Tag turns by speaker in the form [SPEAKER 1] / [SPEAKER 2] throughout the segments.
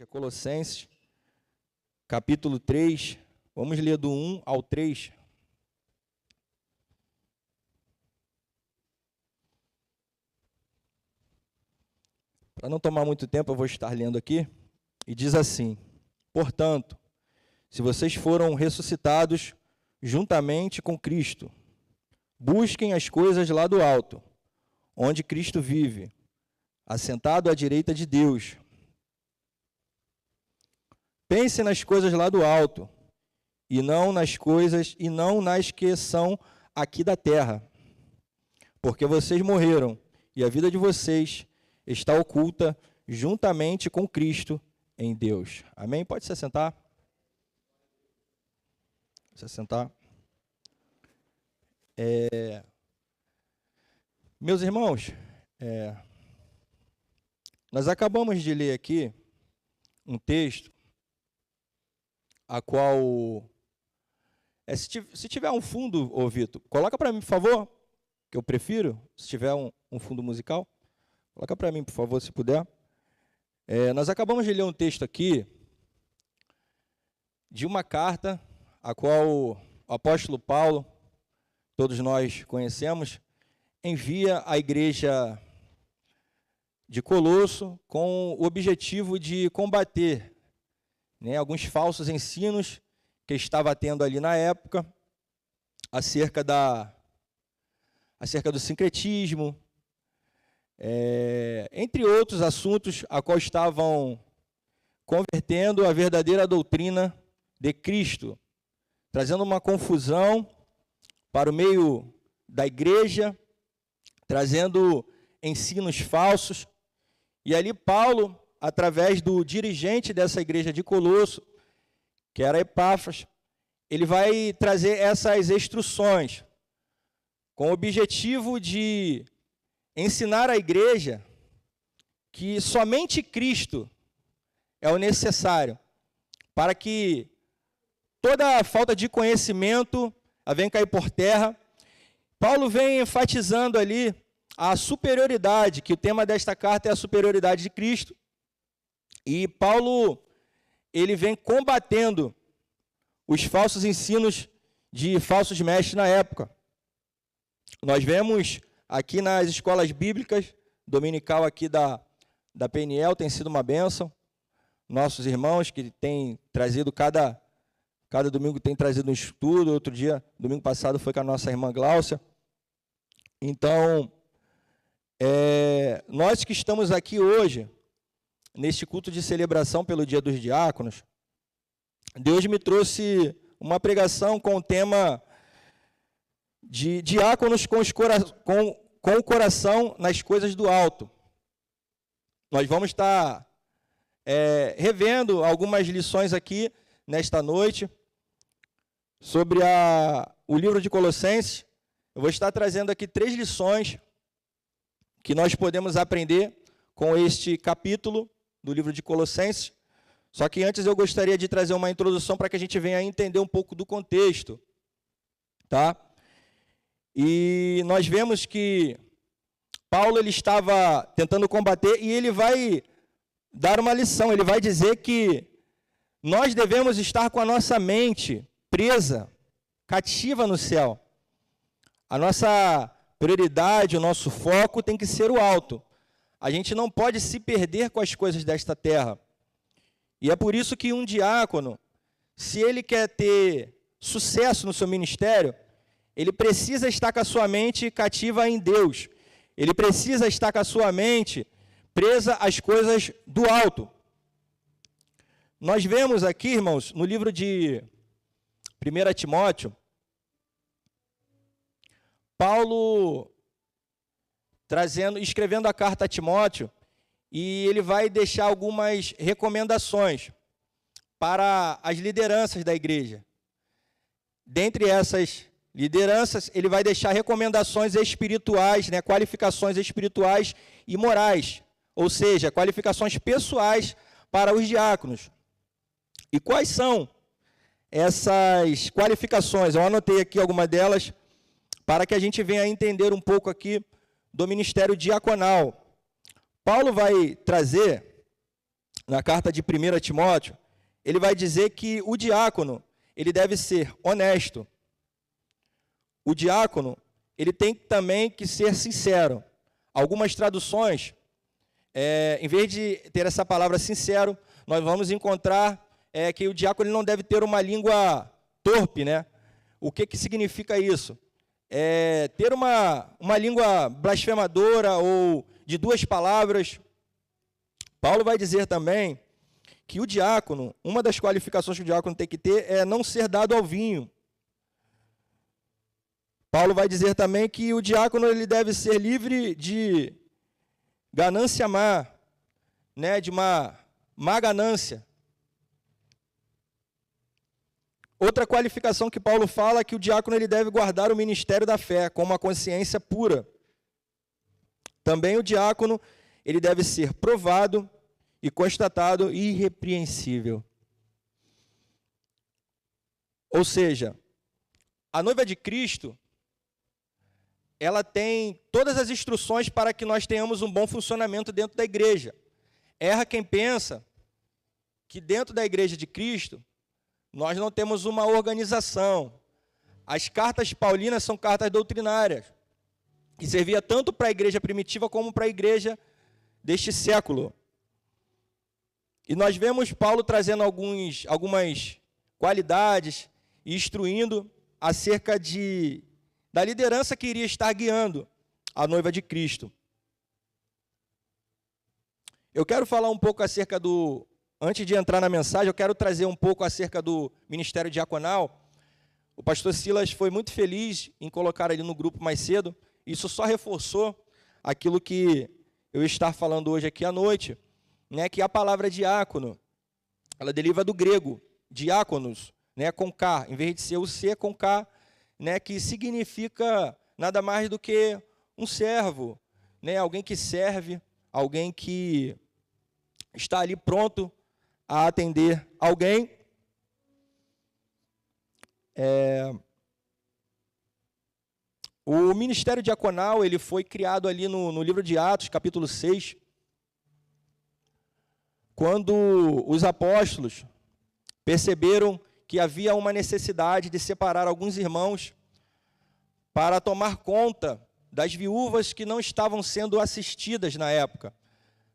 [SPEAKER 1] igreja, Colossenses, capítulo 3, vamos ler do 1 ao 3. Para não tomar muito tempo, eu vou estar lendo aqui, e diz assim: portanto, se vocês foram ressuscitados juntamente com Cristo, busquem as coisas lá do alto, onde Cristo vive, assentado à direita de Deus. Pense nas coisas lá do alto, e não nas que são aqui da terra, porque vocês morreram, e a vida de vocês está oculta juntamente com Cristo em Deus. Amém? Pode se assentar. Se assentar. Meus irmãos, nós acabamos de ler aqui um texto a qual, se tiver um fundo, ô Vitor, coloca para mim, por favor, que eu prefiro, se tiver um fundo musical, coloca para mim, por favor, se puder. Nós acabamos de ler um texto aqui de uma carta a qual o apóstolo Paulo, todos nós conhecemos, envia à igreja de Colosso com o objetivo de combater alguns falsos ensinos que estava tendo ali na época acerca do sincretismo, entre outros assuntos a qual estavam convertendo a verdadeira doutrina de Cristo, trazendo uma confusão para o meio da igreja, trazendo ensinos falsos. E ali Paulo, através do dirigente dessa igreja de Colosso, que era Epáfras, ele vai trazer essas instruções com o objetivo de ensinar a igreja que somente Cristo é o necessário para que toda a falta de conhecimento venha cair por terra. Paulo vem enfatizando ali a superioridade, que o tema desta carta é a superioridade de Cristo. E Paulo, ele vem combatendo os falsos ensinos de falsos mestres na época. Nós vemos aqui nas escolas bíblicas, dominical aqui da PNL, tem sido uma bênção. Nossos irmãos que têm trazido, cada domingo tem trazido um estudo, outro dia, domingo passado, foi com a nossa irmã Gláucia. Então, nós que estamos aqui hoje, neste culto de celebração pelo Dia dos Diáconos, Deus me trouxe uma pregação com o tema de diáconos com o coração nas coisas do alto. Nós vamos estar revendo algumas lições aqui nesta noite sobre o livro de Colossenses. Eu vou estar trazendo aqui 3 lições que nós podemos aprender com este capítulo do livro de Colossenses. Só que antes eu gostaria de trazer uma introdução para que a gente venha entender um pouco do contexto, tá? E nós vemos que Paulo ele estava tentando combater e ele vai dar uma lição. Ele vai dizer que nós devemos estar com a nossa mente presa, cativa no céu. A nossa prioridade, o nosso foco tem que ser o alto. A gente não pode se perder com as coisas desta terra. E é por isso que um diácono, se ele quer ter sucesso no seu ministério, ele precisa estar com a sua mente cativa em Deus. Ele precisa estar com a sua mente presa às coisas do alto. Nós vemos aqui, irmãos, no livro de 1 Timóteo, Paulo escrevendo a carta a Timóteo, e ele vai deixar algumas recomendações para as lideranças da igreja. Dentre essas lideranças, ele vai deixar recomendações espirituais, qualificações espirituais e morais, ou seja, qualificações pessoais para os diáconos. E quais são essas qualificações? Eu anotei aqui algumas delas para que a gente venha entender um pouco aqui do ministério diaconal. Paulo vai trazer na carta de 1 Timóteo, ele vai dizer que o diácono, ele deve ser honesto. O diácono, ele tem também que ser sincero. Algumas traduções, em vez de ter essa palavra sincero, nós vamos encontrar que o diácono ele não deve ter uma língua torpe, né? O que significa isso? Ter uma língua blasfemadora ou de duas palavras. Paulo vai dizer também que o diácono, uma das qualificações que o diácono tem que ter é não ser dado ao vinho. Paulo vai dizer também que o diácono ele deve ser livre de ganância má, né, de uma má ganância. Outra qualificação que Paulo fala é que o diácono ele deve guardar o ministério da fé com uma consciência pura. Também o diácono ele deve ser provado e constatado irrepreensível. Ou seja, a noiva de Cristo, ela tem todas as instruções para que nós tenhamos um bom funcionamento dentro da igreja. Erra quem pensa que dentro da igreja de Cristo, nós não temos uma organização. As cartas paulinas são cartas doutrinárias, que servia tanto para a igreja primitiva como para a igreja deste século. E nós vemos Paulo trazendo algumas qualidades e instruindo acerca da liderança que iria estar guiando a noiva de Cristo. Eu quero falar um pouco acerca antes de entrar na mensagem, eu quero trazer um pouco acerca do ministério diaconal. O pastor Silas foi muito feliz em colocar ali no grupo mais cedo. Isso só reforçou aquilo que eu estou falando hoje aqui à noite, né, que a palavra diácono, ela deriva do grego, diáconos, né, com K, em vez de ser o C com K, né, que significa nada mais do que um servo, né, alguém que serve, alguém que está ali pronto a atender alguém. O ministério diaconal ele foi criado ali no livro de Atos, capítulo 6, quando os apóstolos perceberam que havia uma necessidade de separar alguns irmãos para tomar conta das viúvas que não estavam sendo assistidas na época,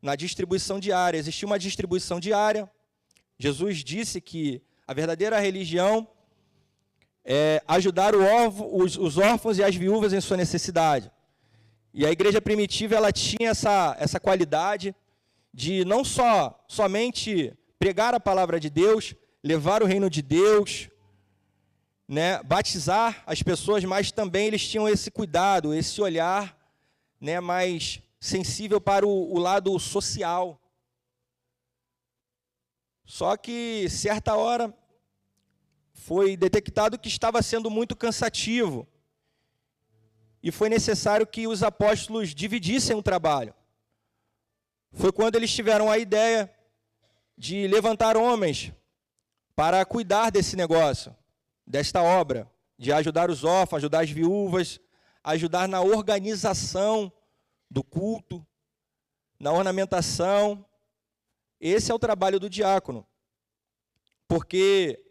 [SPEAKER 1] na distribuição diária. Existia uma distribuição diária. Jesus disse que a verdadeira religião é ajudar os órfãos e as viúvas em sua necessidade. E a igreja primitiva ela tinha essa qualidade de não somente pregar a palavra de Deus, levar o reino de Deus, né, batizar as pessoas, mas também eles tinham esse cuidado, esse olhar, né, mais sensível para o lado social. Só que, certa hora, foi detectado que estava sendo muito cansativo e foi necessário que os apóstolos dividissem o trabalho. Foi quando eles tiveram a ideia de levantar homens para cuidar desse negócio, desta obra, de ajudar os órfãos, ajudar as viúvas, ajudar na organização do culto, na ornamentação. Esse é o trabalho do diácono, porque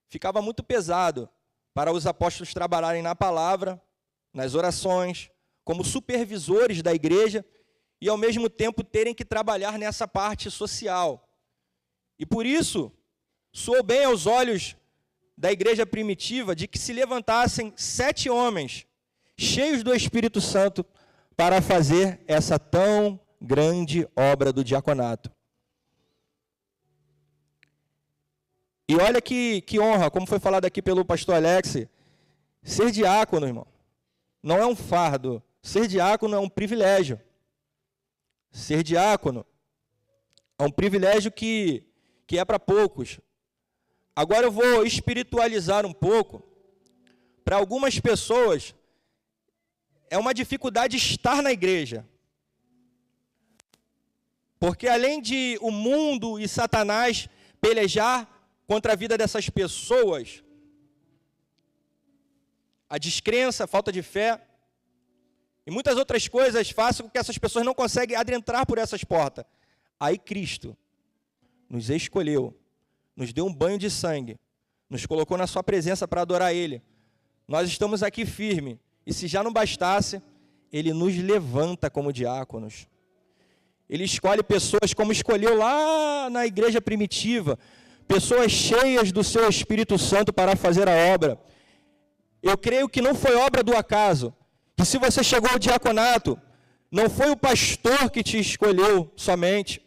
[SPEAKER 1] ficava muito pesado para os apóstolos trabalharem na palavra, nas orações, como supervisores da igreja, e ao mesmo tempo terem que trabalhar nessa parte social. E por isso, soou bem aos olhos da igreja primitiva de que se levantassem 7 homens, cheios do Espírito Santo, para fazer essa tão grande obra do diaconato. E olha que honra, como foi falado aqui pelo pastor Alex, ser diácono, irmão, não é um fardo, ser diácono é um privilégio. Ser diácono é um privilégio que é para poucos. Agora eu vou espiritualizar um pouco. Para algumas pessoas, é uma dificuldade estar na igreja. Porque além de o mundo e Satanás pelejar contra a vida dessas pessoas, a descrença, a falta de fé, e muitas outras coisas fazem com que essas pessoas não conseguem adentrar por essas portas. Aí Cristo nos escolheu, nos deu um banho de sangue, nos colocou na sua presença para adorar Ele. Nós estamos aqui firmes, e se já não bastasse, Ele nos levanta como diáconos. Ele escolhe pessoas como escolheu lá na igreja primitiva, pessoas cheias do seu Espírito Santo para fazer a obra. Eu creio que não foi obra do acaso, que se você chegou ao diaconato, não foi o pastor que te escolheu somente,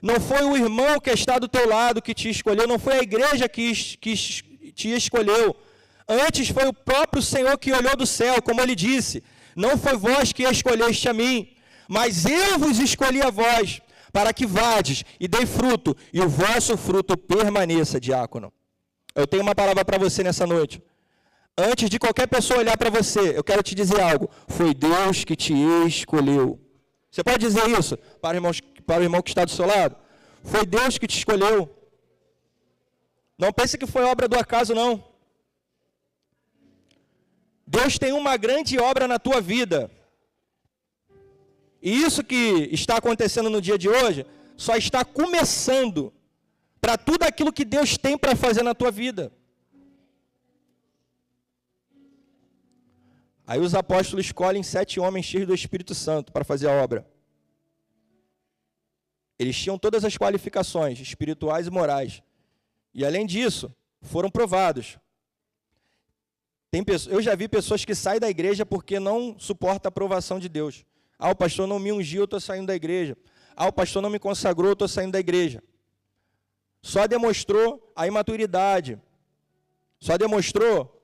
[SPEAKER 1] não foi o irmão que está do teu lado que te escolheu, não foi a igreja que te escolheu, antes foi o próprio Senhor que olhou do céu, como Ele disse, não foi vós que escolheste a mim, mas eu vos escolhi a vós, para que vades e dei fruto, e o vosso fruto permaneça, diácono. Eu tenho uma palavra para você nessa noite. Antes de qualquer pessoa olhar para você, eu quero te dizer algo. Foi Deus que te escolheu. Você pode dizer isso para o irmão que está do seu lado? Foi Deus que te escolheu. Não pense que foi obra do acaso, não. Deus tem uma grande obra na tua vida. E isso que está acontecendo no dia de hoje, só está começando para tudo aquilo que Deus tem para fazer na tua vida. Aí os apóstolos escolhem 7 homens cheios do Espírito Santo para fazer a obra. Eles tinham todas as qualificações espirituais e morais. E além disso, foram provados. Eu já vi pessoas que saem da igreja porque não suportam a aprovação de Deus. Ah, o pastor não me ungiu, eu estou saindo da igreja. Ah, o pastor não me consagrou, eu estou saindo da igreja. Só demonstrou a imaturidade. Só demonstrou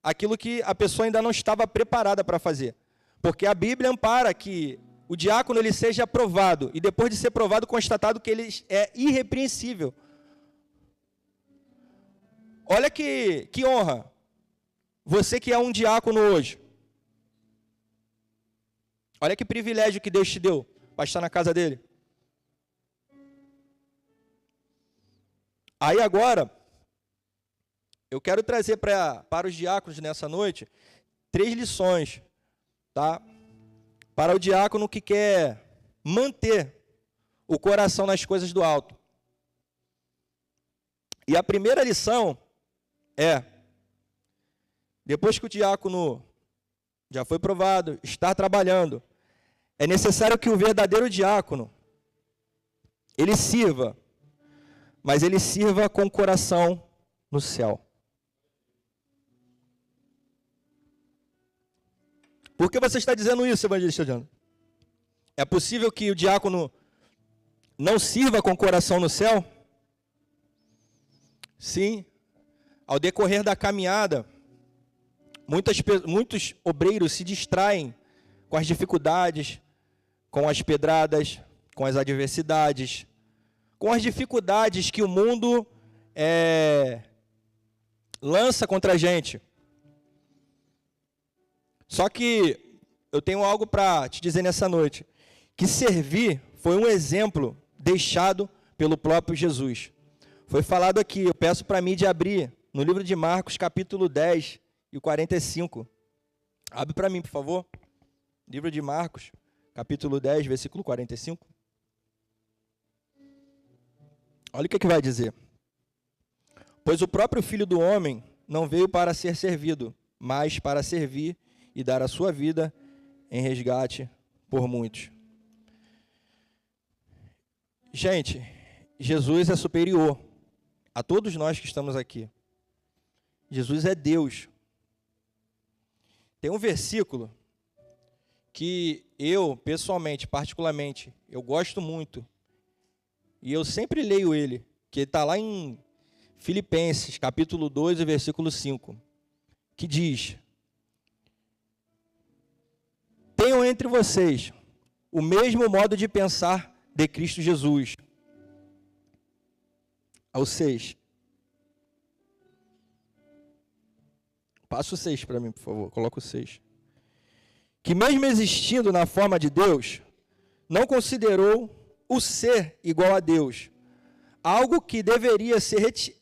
[SPEAKER 1] aquilo que a pessoa ainda não estava preparada para fazer. Porque a Bíblia ampara que o diácono ele seja aprovado, e depois de ser provado, constatado que ele é irrepreensível. Olha que honra, você que é um diácono hoje. Olha que privilégio que Deus te deu, para estar na casa dele. Aí agora, eu quero trazer para os diáconos nessa noite 3 lições, tá? Para o diácono que quer manter o coração nas coisas do alto. E a primeira lição é, depois que o diácono já foi provado, está trabalhando, é necessário que o verdadeiro diácono, ele sirva, mas ele sirva com o coração no céu. Por que você está dizendo isso, evangelista Jânio? É possível que o diácono não sirva com o coração no céu? Sim. Ao decorrer da caminhada, muitos obreiros se distraem com as dificuldades, com as pedradas, com as adversidades, com as dificuldades que o mundo lança contra a gente. Só que eu tenho algo para te dizer nessa noite, que servir foi um exemplo deixado pelo próprio Jesus. Foi falado aqui, eu peço para mim de abrir no livro de Marcos, capítulo 10 e o 45. Abre para mim, por favor. Livro de Marcos, capítulo 10, versículo 45. Olha o que vai dizer. Pois o próprio Filho do Homem não veio para ser servido, mas para servir e dar a sua vida em resgate por muitos. Gente, Jesus é superior a todos nós que estamos aqui. Jesus é Deus. Tem um versículo que eu, pessoalmente, particularmente, eu gosto muito, e eu sempre leio ele, que está lá em Filipenses, capítulo 2, versículo 5, que diz: tenham entre vocês o mesmo modo de pensar de Cristo Jesus. Ao 6. Passa o 6 para mim, por favor. Coloca o 6. Que mesmo existindo na forma de Deus, não considerou o ser igual a Deus, algo que deveria ser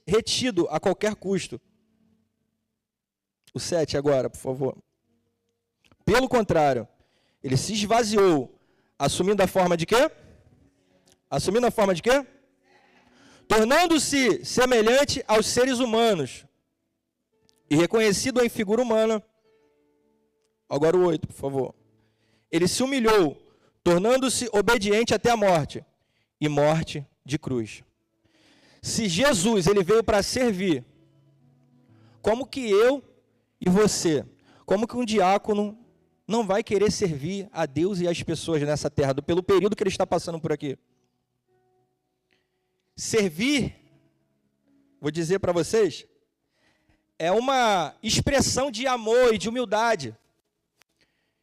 [SPEAKER 1] retido a qualquer custo. O 7 agora, por favor. Pelo contrário, ele se esvaziou, assumindo a forma de quê? Assumindo a forma de quê? tornando-se semelhante aos seres humanos e reconhecido em figura humana. Agora o 8, por favor. Ele se humilhou, tornando-se obediente até a morte, e morte de cruz. Se Jesus ele veio para servir, como que eu e você, como que um diácono não vai querer servir a Deus e as pessoas nessa terra, pelo período que ele está passando por aqui? Servir, vou dizer para vocês, é uma expressão de amor e de humildade.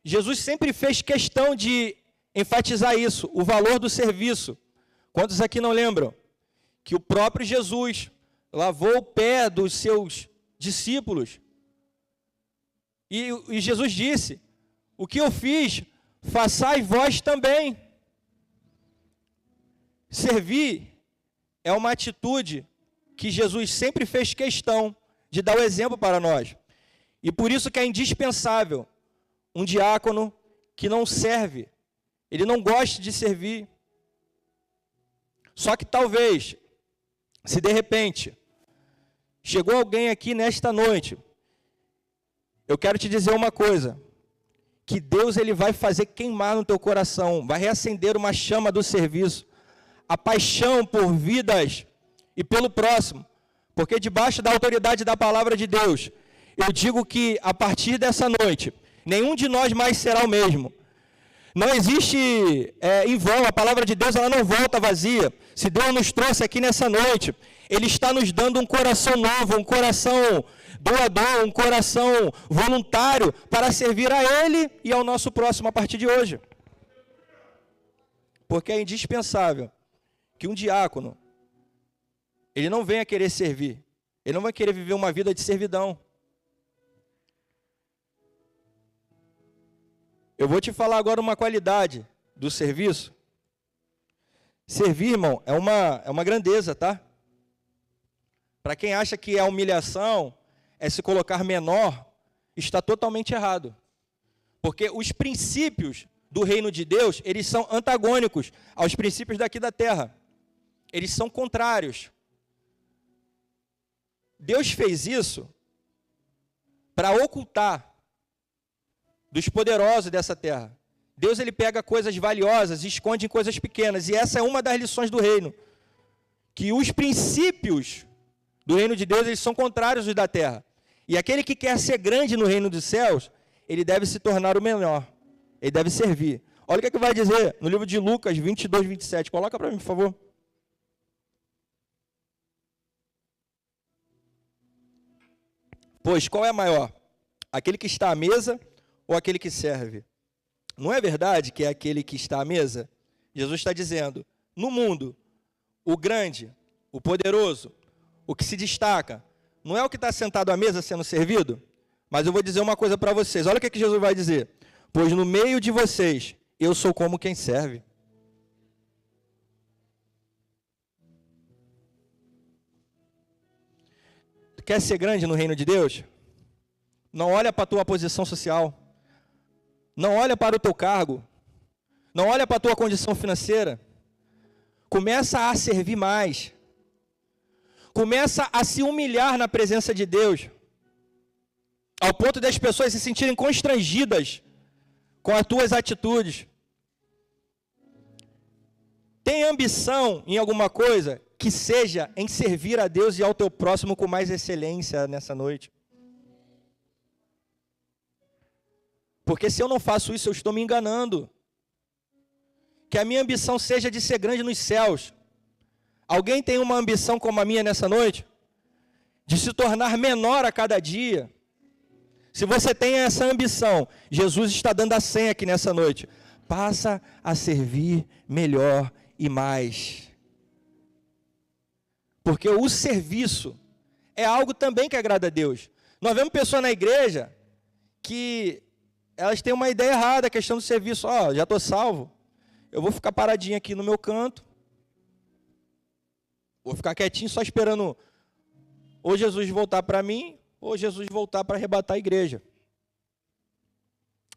[SPEAKER 1] Jesus sempre fez questão de enfatizar isso, o valor do serviço. Quantos aqui não lembram? Que o próprio Jesus lavou o pé dos seus discípulos. E Jesus disse, o que eu fiz, façais vós também. Servir é uma atitude que Jesus sempre fez questão de dar o exemplo para nós. E por isso que é indispensável um diácono que não serve, ele não gosta de servir. Só que talvez, se de repente chegou alguém aqui nesta noite, eu quero te dizer uma coisa, que Deus ele vai fazer queimar no teu coração, vai reacender uma chama do serviço, a paixão por vidas e pelo próximo, porque debaixo da autoridade da palavra de Deus, eu digo que a partir dessa noite, nenhum de nós mais será o mesmo. Não existe em vão, a palavra de Deus ela não volta vazia. Se Deus nos trouxe aqui nessa noite, Ele está nos dando um coração novo, um coração doador, um coração voluntário para servir a Ele e ao nosso próximo a partir de hoje. Porque é indispensável que um diácono, ele não venha querer servir, ele não vai querer viver uma vida de servidão. Eu vou te falar agora uma qualidade do serviço. Servir, irmão, é uma grandeza, tá? Para quem acha que é humilhação, é se colocar menor, está totalmente errado. Porque os princípios do reino de Deus, eles são antagônicos aos princípios daqui da terra. Eles são contrários. Deus fez isso para ocultar dos poderosos dessa terra. Deus ele pega coisas valiosas e esconde em coisas pequenas. E essa é uma das lições do reino. Que os princípios do reino de Deus, eles são contrários aos da terra. E aquele que quer ser grande no reino dos céus, ele deve se tornar o menor. Ele deve servir. Olha o que vai dizer no livro de Lucas 22, 27. Coloca para mim, por favor. Pois qual é maior? Aquele que está à mesa ou aquele que serve? Não é verdade que é aquele que está à mesa? Jesus está dizendo, no mundo, o grande, o poderoso, o que se destaca, não é o que está sentado à mesa sendo servido? Mas eu vou dizer uma coisa para vocês, olha o que Jesus vai dizer. Pois no meio de vocês, eu sou como quem serve. Tu quer ser grande no reino de Deus? Não olha para a tua posição social. Não olha para o teu cargo. Não olha para a tua condição financeira. Começa a servir mais. Começa a se humilhar na presença de Deus. Ao ponto das pessoas se sentirem constrangidas com as tuas atitudes. Tem ambição em alguma coisa que seja em servir a Deus e ao teu próximo com mais excelência nessa noite. Porque se eu não faço isso, eu estou me enganando. Que a minha ambição seja de ser grande nos céus. Alguém tem uma ambição como a minha nessa noite? De se tornar menor a cada dia? Se você tem essa ambição, Jesus está dando a senha aqui nessa noite. Passa a servir melhor e mais. Porque o serviço é algo também que agrada a Deus. Nós vemos pessoas na igreja que elas têm uma ideia errada, a questão do serviço. Já estou salvo, eu vou ficar paradinho aqui no meu canto, vou ficar quietinho só esperando ou Jesus voltar para mim, ou Jesus voltar para arrebatar a igreja.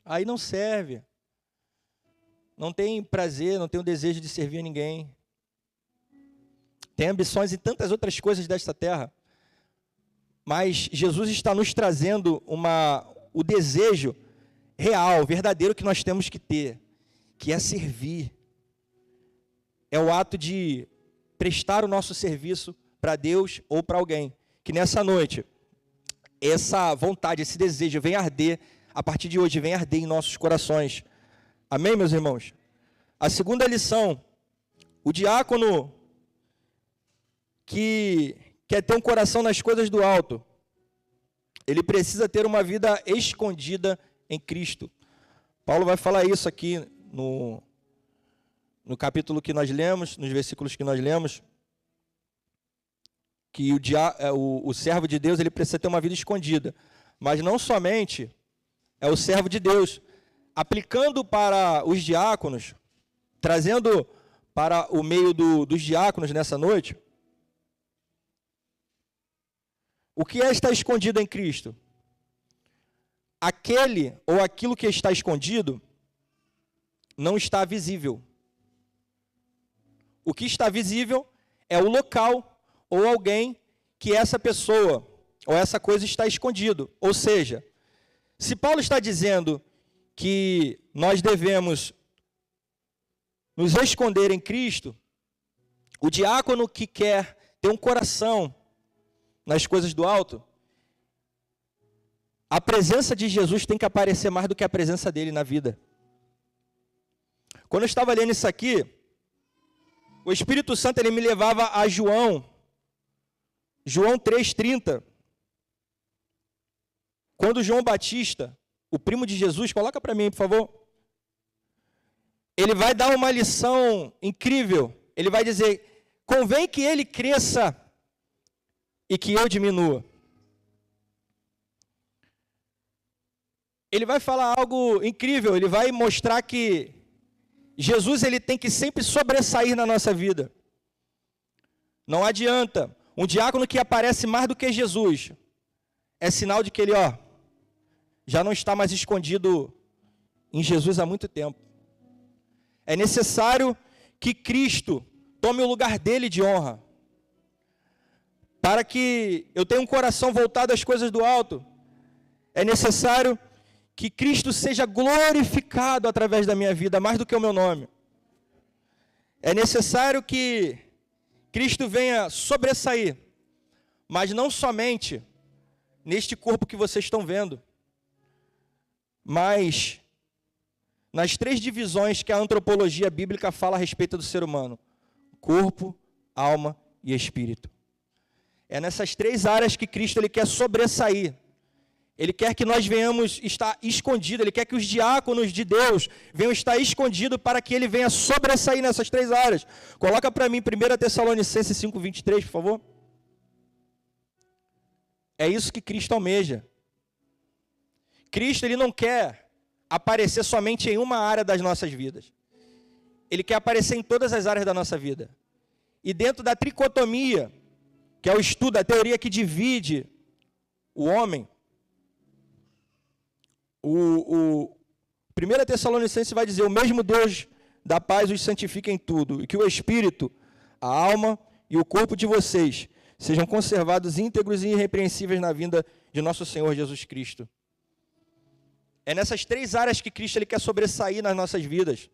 [SPEAKER 1] Aí não serve, não tem prazer, não tem o desejo de servir a ninguém. tem ambições em tantas outras coisas desta terra. Mas Jesus está nos trazendo o desejo real, verdadeiro que nós temos que ter, que é servir. É o ato de prestar o nosso serviço para Deus ou para alguém. Que nessa noite, essa vontade, esse desejo venha arder, a partir de hoje, venha arder em nossos corações. Amém, meus irmãos? A segunda lição, o diácono que quer ter um coração nas coisas do alto, ele precisa ter uma vida escondida em Cristo. Paulo vai falar isso aqui no capítulo que nós lemos, nos versículos que nós lemos, que o servo de Deus ele precisa ter uma vida escondida. Mas não somente é o servo de Deus, aplicando para os diáconos, trazendo para o meio dos diáconos nessa noite, o que é estar escondido em Cristo? Aquele ou aquilo que está escondido não está visível. O que está visível é o local ou alguém que essa pessoa ou essa coisa está escondido. Ou seja, se Paulo está dizendo que nós devemos nos esconder em Cristo, o diácono que quer ter um coração nas coisas do alto, a presença de Jesus tem que aparecer mais do que a presença dele na vida. Quando eu estava lendo isso aqui, o Espírito Santo ele me levava a João 3,30. Quando João Batista, o primo de Jesus, coloca para mim, por favor. Ele vai dar uma lição incrível. Ele vai dizer, convém que ele cresça e que eu diminua. Ele vai falar algo incrível, ele vai mostrar que Jesus ele tem que sempre sobressair na nossa vida. Não adianta. Um diácono que aparece mais do que Jesus, é sinal de que ele já não está mais escondido em Jesus há muito tempo. É necessário que Cristo tome o lugar dele de honra. Para que eu tenha um coração voltado às coisas do alto, é necessário que Cristo seja glorificado através da minha vida, mais do que o meu nome. É necessário que Cristo venha sobressair, mas não somente neste corpo que vocês estão vendo, mas nas 3 divisões que a antropologia bíblica fala a respeito do ser humano: corpo, alma e espírito. É nessas 3 áreas que Cristo ele quer sobressair. Ele quer que nós venhamos estar escondidos, ele quer que os diáconos de Deus venham estar escondidos para que ele venha sobressair nessas 3 áreas. Coloca para mim 1 Tessalonicenses 5,23, por favor. É isso que Cristo almeja. Cristo ele não quer aparecer somente em uma área das nossas vidas. Ele quer aparecer em todas as áreas da nossa vida. E dentro da tricotomia, que é o estudo, a teoria que divide o homem, o 1 Tessalonicenses vai dizer: o mesmo Deus da paz os santifica em tudo, e que o Espírito, a alma e o corpo de vocês sejam conservados íntegros e irrepreensíveis na vinda de nosso Senhor Jesus Cristo. É nessas 3 áreas que Cristo ele quer sobressair nas nossas vidas.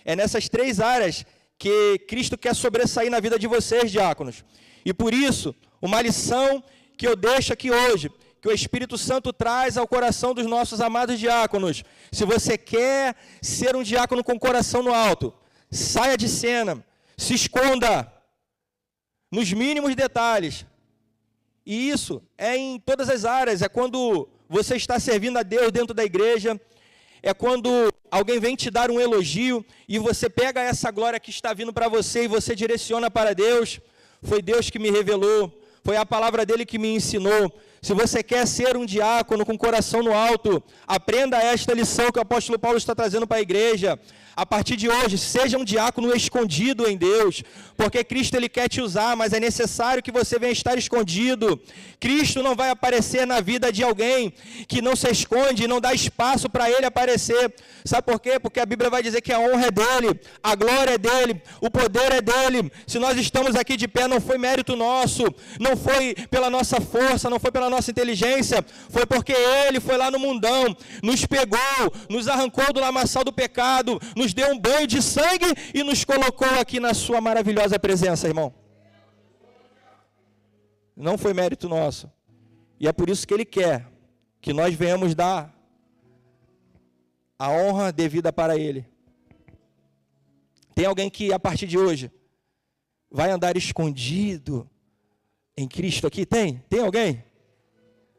[SPEAKER 1] É nessas 3 áreas que Cristo quer sobressair na vida de vocês, diáconos. E por isso, uma lição que eu deixo aqui hoje, que o Espírito Santo traz ao coração dos nossos amados diáconos. Se você quer ser um diácono com o coração no alto, saia de cena, se esconda nos mínimos detalhes. E isso é em todas as áreas. É quando você está servindo a Deus dentro da igreja, é quando alguém vem te dar um elogio e você pega essa glória que está vindo para você e você direciona para Deus. Foi Deus que me revelou, foi a palavra dele que me ensinou. Se você quer ser um diácono com o coração no alto, aprenda esta lição que o apóstolo Paulo está trazendo para a igreja. A partir de hoje, seja um diácono escondido em Deus, porque Cristo ele quer te usar, mas é necessário que você venha estar escondido. Cristo não vai aparecer na vida de alguém que não se esconde, não dá espaço para ele aparecer. Sabe por quê? Porque a Bíblia vai dizer que a honra é dele, a glória é dele, o poder é dele. Se nós estamos aqui de pé, não foi mérito nosso, não foi pela nossa força, não foi pela nossa inteligência, foi porque ele foi lá no mundão, nos pegou, nos arrancou do lamaçal do pecado, nos deu um banho de sangue e nos colocou aqui na sua maravilhosa presença, irmão. Não foi mérito nosso. E é por isso que ele quer que nós venhamos dar a honra devida para ele. Tem alguém que a partir de hoje vai andar escondido em Cristo aqui? Tem? Tem alguém?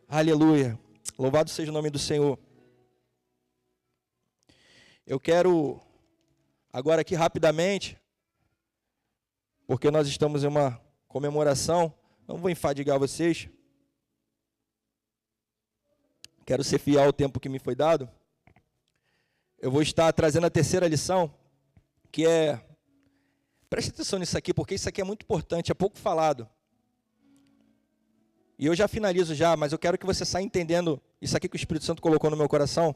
[SPEAKER 1] Aleluia. Louvado seja o nome do Senhor. Eu quero agora aqui rapidamente, porque nós estamos em uma comemoração, não vou enfadigar vocês. Quero ser fiel ao tempo que me foi dado. Eu vou estar trazendo a terceira lição, que é... Preste atenção nisso aqui, porque isso aqui é muito importante, é pouco falado. E eu já finalizo já, mas eu quero que você saia entendendo isso aqui que o Espírito Santo colocou no meu coração.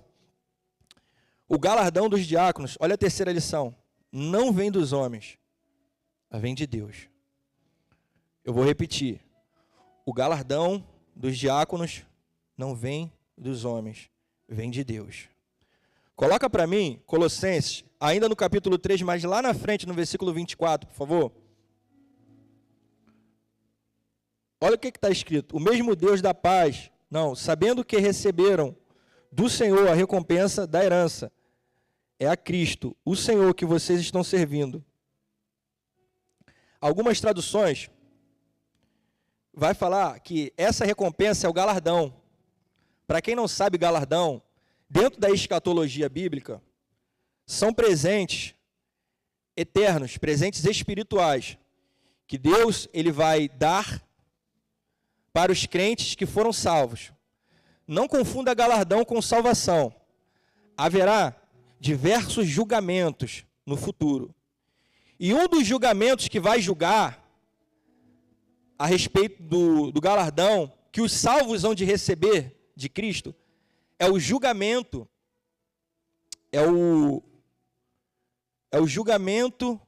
[SPEAKER 1] O galardão dos diáconos, olha a terceira lição, não vem dos homens, mas vem de Deus. Eu vou repetir. O galardão dos diáconos não vem dos homens, vem de Deus. Coloca para mim, Colossenses, ainda no capítulo 3, mas lá na frente, no versículo 24, por favor. Olha o que está escrito. O mesmo Deus da paz, não, sabendo que receberam do Senhor a recompensa da herança, é a Cristo, o Senhor que vocês estão servindo. Algumas traduções vai falar que essa recompensa é o galardão. Para quem não sabe, galardão, dentro da escatologia bíblica, são presentes eternos, presentes espirituais, que Deus ele vai dar para os crentes que foram salvos. Não confunda galardão com salvação. Haverá diversos julgamentos no futuro. E um dos julgamentos que vai julgar a respeito do galardão que os salvos hão de receber de Cristo é o julgamento, é o julgamento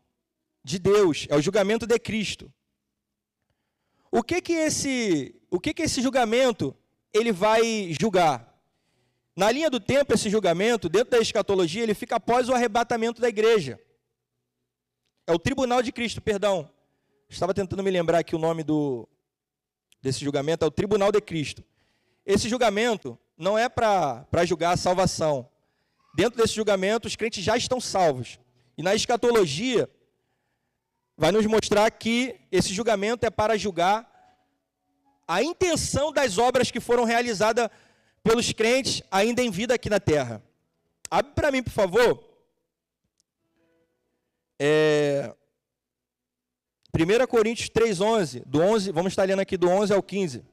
[SPEAKER 1] de Deus, é o julgamento de Cristo. O que esse julgamento ele vai julgar? Na linha do tempo, esse julgamento, dentro da escatologia, ele fica após o arrebatamento da igreja. É o tribunal de Cristo, perdão. Estava tentando me lembrar aqui o nome desse julgamento, é o tribunal de Cristo. Esse julgamento não é para julgar a salvação. Dentro desse julgamento, os crentes já estão salvos. E na escatologia, vai nos mostrar que esse julgamento é para julgar a intenção das obras que foram realizadas pelos crentes ainda em vida aqui na terra. Abre para mim, por favor. 1 Coríntios 3:11, vamos estar lendo aqui do 11 ao 15.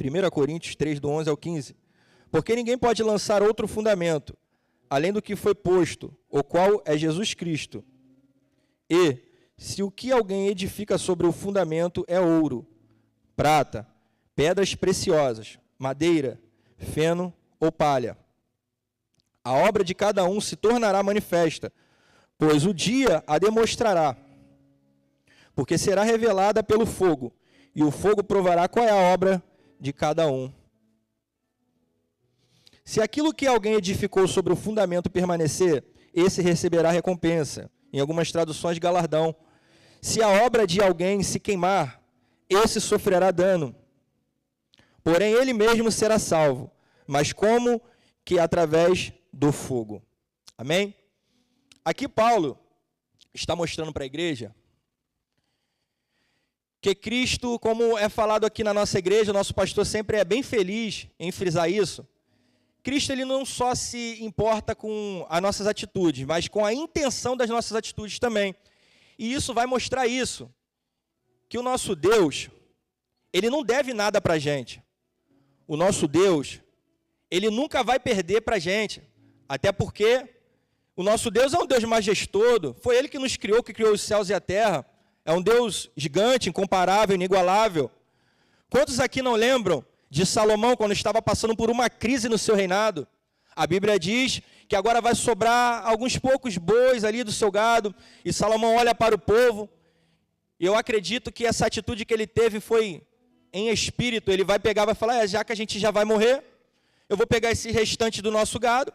[SPEAKER 1] 1 Coríntios 3, do 11 ao 15. Porque ninguém pode lançar outro fundamento, além do que foi posto, o qual é Jesus Cristo. E, se o que alguém edifica sobre o fundamento é ouro, prata, pedras preciosas, madeira, feno ou palha, a obra de cada um se tornará manifesta, pois o dia a demonstrará, porque será revelada pelo fogo, e o fogo provará qual é a obra de cada um. Se aquilo que alguém edificou sobre o fundamento permanecer, esse receberá recompensa. Em algumas traduções, galardão. Se a obra de alguém se queimar, esse sofrerá dano. Porém, ele mesmo será salvo, mas como que através do fogo. Amém? Aqui Paulo está mostrando para a igreja que Cristo, como é falado aqui na nossa igreja, nosso pastor sempre é bem feliz em frisar isso. Cristo ele não só se importa com as nossas atitudes, mas com a intenção das nossas atitudes também. E isso vai mostrar isso, que o nosso Deus, ele não deve nada para a gente. O nosso Deus, ele nunca vai perder para a gente. Até porque o nosso Deus é um Deus majestoso, foi Ele que nos criou, que criou os céus e a terra. É um Deus gigante, incomparável, inigualável. Quantos aqui não lembram de Salomão, quando estava passando por uma crise no seu reinado? A Bíblia diz que agora vai sobrar alguns poucos bois ali do seu gado, e Salomão olha para o povo, e eu acredito que essa atitude que ele teve foi em espírito. Ele vai pegar e vai falar, já que a gente já vai morrer, eu vou pegar esse restante do nosso gado,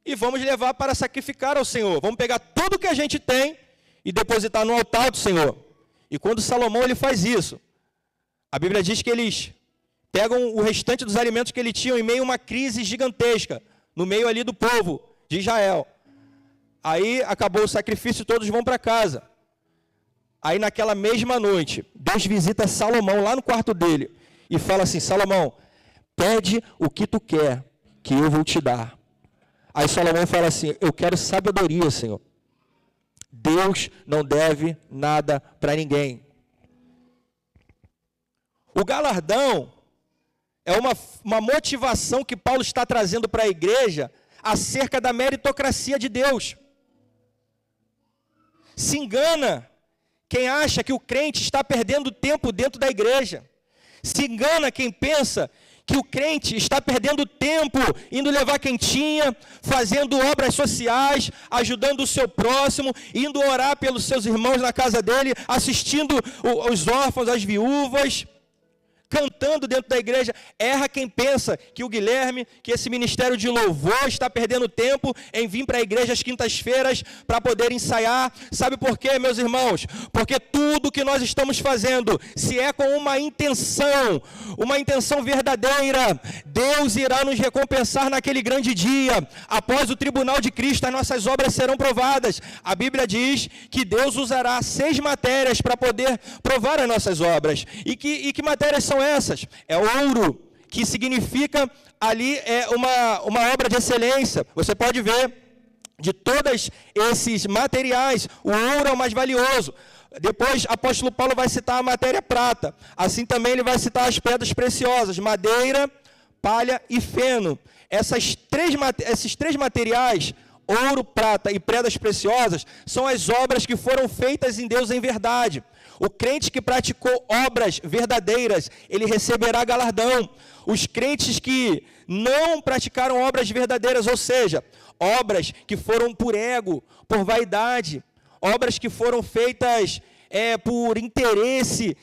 [SPEAKER 1] e vamos levar para sacrificar ao Senhor. Vamos pegar tudo que a gente tem e depositar no altar do Senhor. E quando Salomão ele faz isso, a Bíblia diz que eles pegam o restante dos alimentos que eles tinham em meio a uma crise gigantesca, no meio ali do povo de Israel. Aí acabou o sacrifício e todos vão para casa. Aí naquela mesma noite, Deus visita Salomão lá no quarto dele e fala assim, Salomão, pede o que tu quer, que eu vou te dar. Aí Salomão fala assim, eu quero sabedoria, Senhor. Deus não deve nada para ninguém. O galardão é uma motivação que Paulo está trazendo para a igreja acerca da meritocracia de Deus. Se engana quem acha que o crente está perdendo tempo dentro da igreja. Se engana quem pensa que o crente está perdendo tempo indo levar quentinha, fazendo obras sociais, ajudando o seu próximo, indo orar pelos seus irmãos na casa dele, assistindo os órfãos, as viúvas, cantando dentro da igreja. Erra quem pensa que o Guilherme, que esse ministério de louvor está perdendo tempo em vir para a igreja às quintas-feiras para poder ensaiar. Sabe por quê, meus irmãos? Porque tudo que nós estamos fazendo, se é com uma intenção verdadeira, Deus irá nos recompensar naquele grande dia. Após o tribunal de Cristo, as nossas obras serão provadas. A Bíblia diz que Deus usará 6 matérias para poder provar as nossas obras. E que matérias são essas? É ouro, que significa ali uma obra de excelência. Você pode ver, de todos esses materiais, o ouro é o mais valioso. Depois, o apóstolo Paulo vai citar a matéria prata. Assim também ele vai citar as pedras preciosas, madeira, palha e feno. Esses três materiais, ouro, prata e pedras preciosas, são as obras que foram feitas em Deus em verdade. O crente que praticou obras verdadeiras, ele receberá galardão. Os crentes que não praticaram obras verdadeiras, ou seja, obras que foram por ego, por vaidade, obras que foram feitas por interesse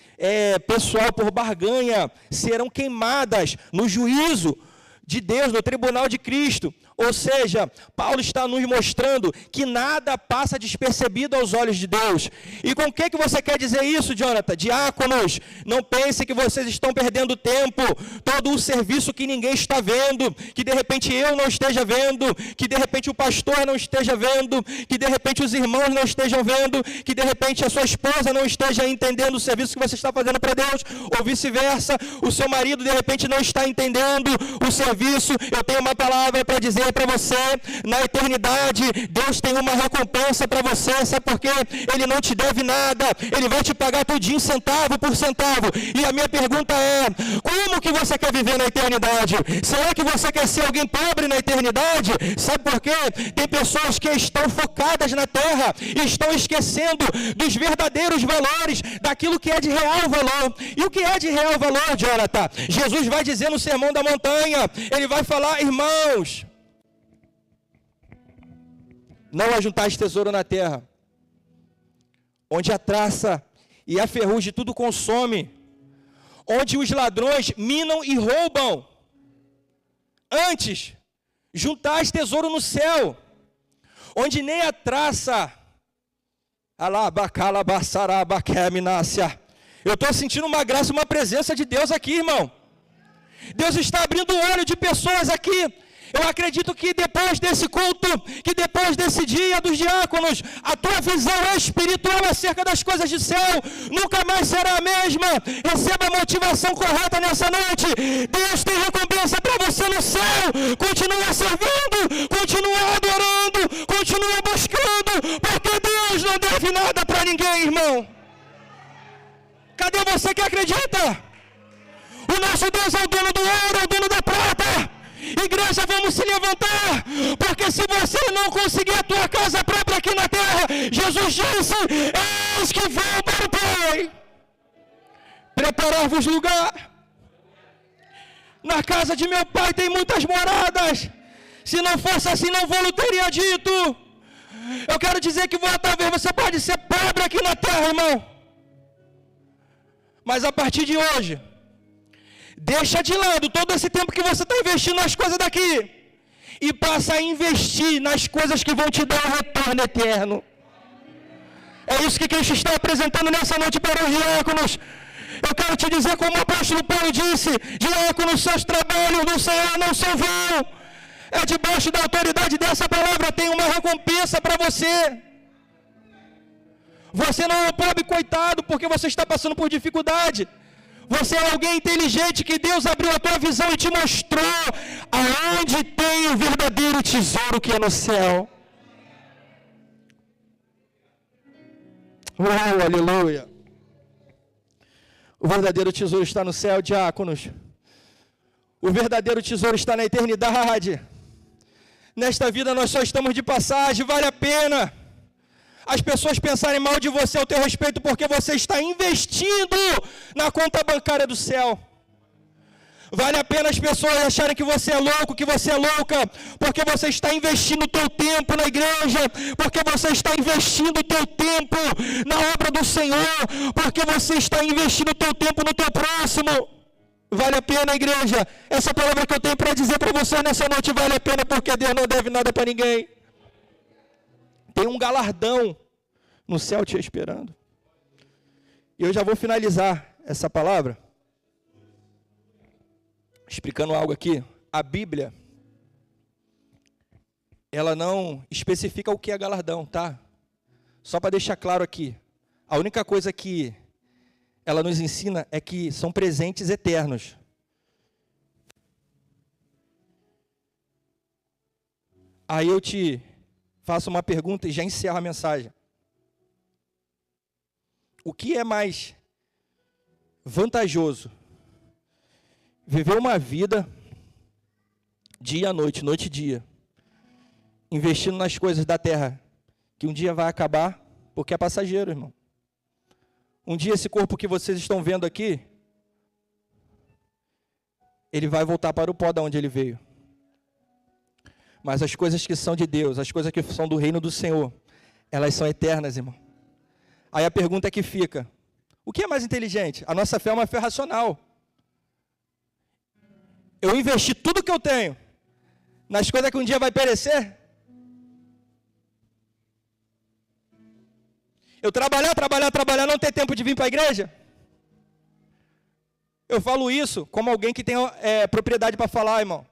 [SPEAKER 1] pessoal, por barganha, serão queimadas no juízo de Deus, no tribunal de Cristo. Ou seja, Paulo está nos mostrando que nada passa despercebido aos olhos de Deus. E com o que você quer dizer isso, Jonathan? Diáconos, não pense que vocês estão perdendo tempo, todo o serviço que ninguém está vendo, que de repente eu não esteja vendo, que de repente o pastor não esteja vendo, que de repente os irmãos não estejam vendo, que de repente a sua esposa não esteja entendendo o serviço que você está fazendo para Deus, ou vice-versa, o seu marido de repente não está entendendo o serviço. Eu tenho uma palavra para dizer para você, na eternidade, Deus tem uma recompensa para você, sabe por quê? Ele não te deve nada, Ele vai te pagar tudinho, centavo por centavo. E a minha pergunta é, como que você quer viver na eternidade? Será que você quer ser alguém pobre na eternidade? Sabe por quê? Tem pessoas que estão focadas na terra e estão esquecendo dos verdadeiros valores, daquilo que é de real valor. E o que é de real valor, Jonathan? Jesus vai dizer no Sermão da Montanha, Ele vai falar, irmãos, não ajuntais tesouro na terra, onde a traça e a ferrugem tudo consome, onde os ladrões minam e roubam. Antes, juntais tesouro no céu, onde nem a traça, eu estou sentindo uma graça, uma presença de Deus aqui, irmão. Deus está abrindo o olho de pessoas aqui. Eu acredito que depois desse culto, que depois desse dia dos diáconos, a tua visão espiritual acerca das coisas de céu nunca mais será a mesma. Receba a motivação correta nessa noite. Deus tem recompensa para você no céu. Continua servindo, continua adorando, continua buscando, porque Deus não deve nada para ninguém, irmão. Cadê você que acredita? O nosso Deus é o dono do ouro, é o dono da prata. Igreja, vamos se levantar, porque se você não conseguir a tua casa própria aqui na terra, Jesus disse, eis que vou para o Pai, preparar-vos lugar. Na casa de meu Pai tem muitas moradas, se não fosse assim, não vou teria dito. Eu quero dizer que talvez você pode ser pobre aqui na terra, irmão, mas a partir de hoje, deixa de lado todo esse tempo que você está investindo nas coisas daqui e passa a investir nas coisas que vão te dar um retorno eterno. É isso que Cristo está apresentando nessa noite para os diáconos. Eu quero te dizer, como o apóstolo Paulo disse, diáconos, seus trabalhos no Senhor não são vão. É debaixo da autoridade dessa palavra, tem uma recompensa para você. Você não é um pobre coitado porque você está passando por dificuldade. Você é alguém inteligente que Deus abriu a tua visão e te mostrou aonde tem o verdadeiro tesouro que é no céu. Aleluia. O verdadeiro tesouro está no céu, diáconos. O verdadeiro tesouro está na eternidade. Nesta vida nós só estamos de passagem, vale a pena as pessoas pensarem mal de você ao teu respeito, porque você está investindo na conta bancária do céu. Vale a pena as pessoas acharem que você é louco, que você é louca, porque você está investindo o teu tempo na igreja, porque você está investindo o teu tempo na obra do Senhor, porque você está investindo o teu tempo no teu próximo. Vale a pena, igreja. Essa palavra que eu tenho para dizer para você nessa noite vale a pena, porque Deus não deve nada para ninguém. Tem um galardão no céu te esperando. E eu já vou finalizar essa palavra explicando algo aqui. A Bíblia, ela não especifica o que é galardão, tá? Só para deixar claro aqui. A única coisa que ela nos ensina é que são presentes eternos. Aí eu te faço uma pergunta e já encerro a mensagem. O que é mais vantajoso? Viver uma vida, dia a noite, noite e dia, investindo nas coisas da terra, que um dia vai acabar, porque é passageiro, irmão. Um dia esse corpo que vocês estão vendo aqui, ele vai voltar para o pó de onde ele veio. Mas as coisas que são de Deus, as coisas que são do reino do Senhor, elas são eternas, irmão. Aí a pergunta que fica, o que é mais inteligente? A nossa fé é uma fé racional. Eu investi tudo que eu tenho nas coisas que um dia vai perecer? Eu trabalhar, não ter tempo de vir para a igreja? Eu falo isso como alguém que tem propriedade para falar, irmão.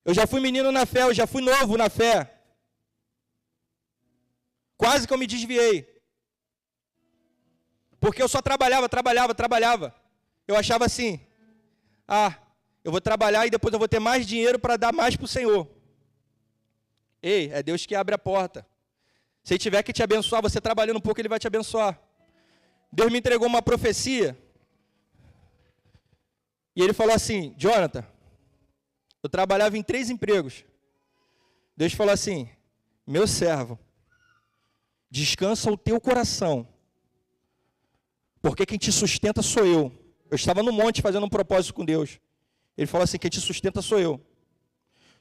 [SPEAKER 1] Eu já fui menino na fé, eu já fui novo na fé. Quase que eu me desviei. Porque eu só trabalhava. Eu achava assim, eu vou trabalhar e depois eu vou ter mais dinheiro para dar mais para o Senhor. Ei, é Deus que abre a porta. Se Ele tiver que te abençoar, você trabalhando um pouco, Ele vai te abençoar. Deus me entregou uma profecia. E Ele falou assim, Jonathan, eu trabalhava em 3 empregos. Deus falou assim, meu servo, descansa o teu coração, porque quem te sustenta sou eu. Eu estava no monte fazendo um propósito com Deus. Ele falou assim, quem te sustenta sou eu.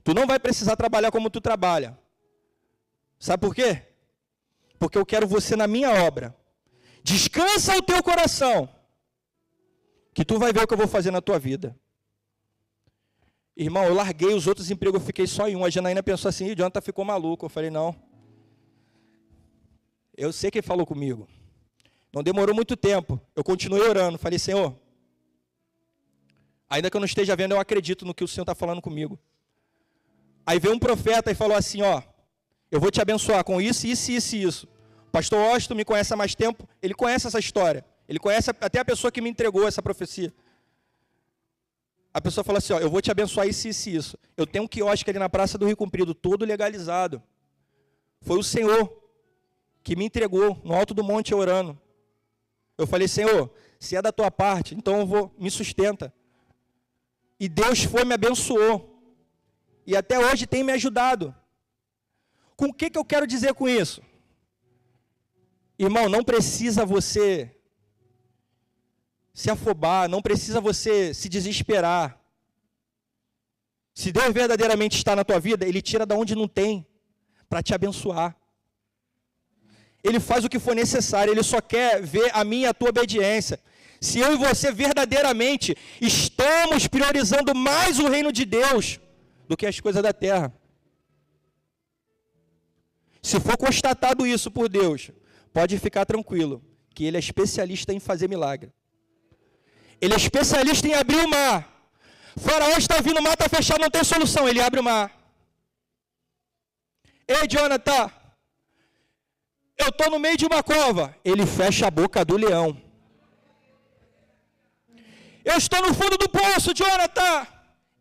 [SPEAKER 1] Tu não vai precisar trabalhar como tu trabalha. Sabe por quê? Porque eu quero você na minha obra. Descansa o teu coração, que tu vai ver o que eu vou fazer na tua vida. Irmão, eu larguei os outros empregos, eu fiquei só em um. A Janaína pensou assim, o Jonathan ficou maluco. Eu falei, não. Eu sei que Ele falou comigo. Não demorou muito tempo. Eu continuei orando. Falei, Senhor, ainda que eu não esteja vendo, eu acredito no que o Senhor está falando comigo. Aí veio um profeta e falou assim, eu vou te abençoar com isso, isso, isso e isso. O pastor Austin me conhece há mais tempo, ele conhece essa história. Ele conhece até a pessoa que me entregou essa profecia. A pessoa falou assim, eu vou te abençoar isso, isso e isso. Eu tenho um quiosque ali na Praça do Rio Comprido, todo legalizado. Foi o Senhor que me entregou no alto do monte orando. Eu falei, Senhor, se é da tua parte, então me sustenta. E Deus me abençoou. E até hoje tem me ajudado. Com o que eu quero dizer com isso? Irmão, não precisa você se afobar, não precisa você se desesperar. Se Deus verdadeiramente está na tua vida, Ele tira da onde não tem, para te abençoar. Ele faz o que for necessário, Ele só quer ver a minha e a tua obediência. Se eu e você verdadeiramente estamos priorizando mais o reino de Deus do que as coisas da terra. Se for constatado isso por Deus, pode ficar tranquilo, que Ele é especialista em fazer milagre. Ele é especialista em abrir o mar. Faraó está vindo, o mar está fechado, não tem solução, Ele abre o mar. Ei, Jonathan, eu estou no meio de uma cova. Ele fecha a boca do leão. Eu estou no fundo do poço, Jonathan.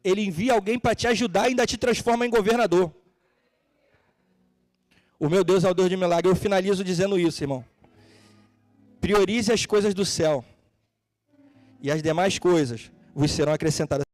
[SPEAKER 1] Ele envia alguém para te ajudar e ainda te transforma em governador. O meu Deus é o Deus de milagre. Eu finalizo dizendo isso, irmão. Priorize as coisas do céu. E as demais coisas vos serão acrescentadas.